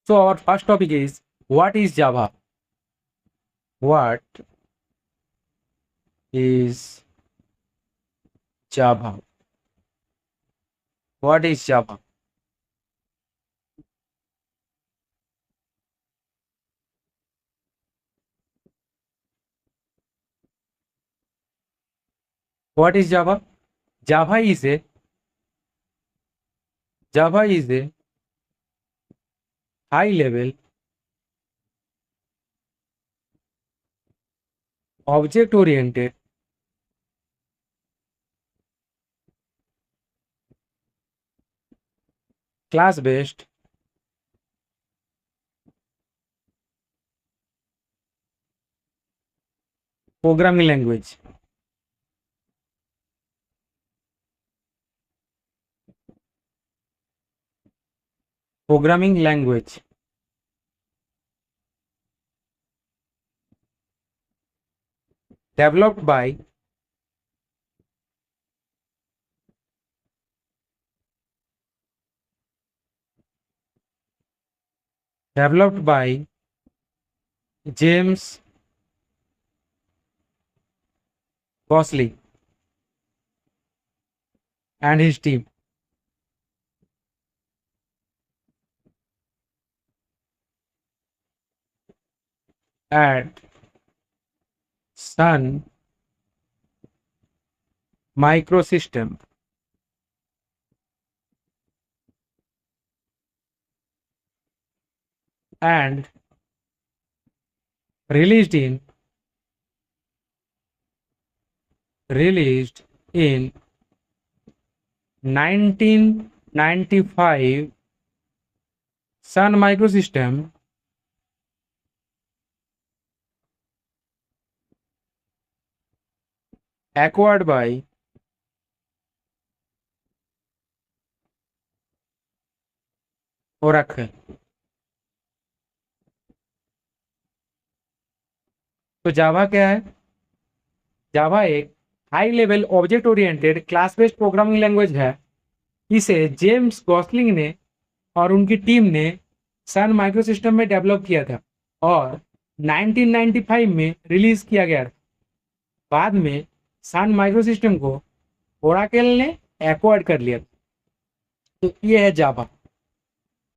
So our first topic is, what is Java? What is Java? What is Java? What is Java? Java is a high level object oriented class based programming language. Programming language developed by James Bosley and his team. At Sun Microsystem and released in 1995. Sun Microsystem acquired by Oracle. तो जावा क्या है? जावा एक high level object oriented class based programming language है। इसे James Gosling ने और उनकी team ने सन माइक्रोसिस्टम में डेवलप किया था और 1995 में रिलीज किया गया था। बाद में सन माइक्रोसिस्टम को ओराकल ने एक्वायर्ड कर लिया था। तो ये है जावा।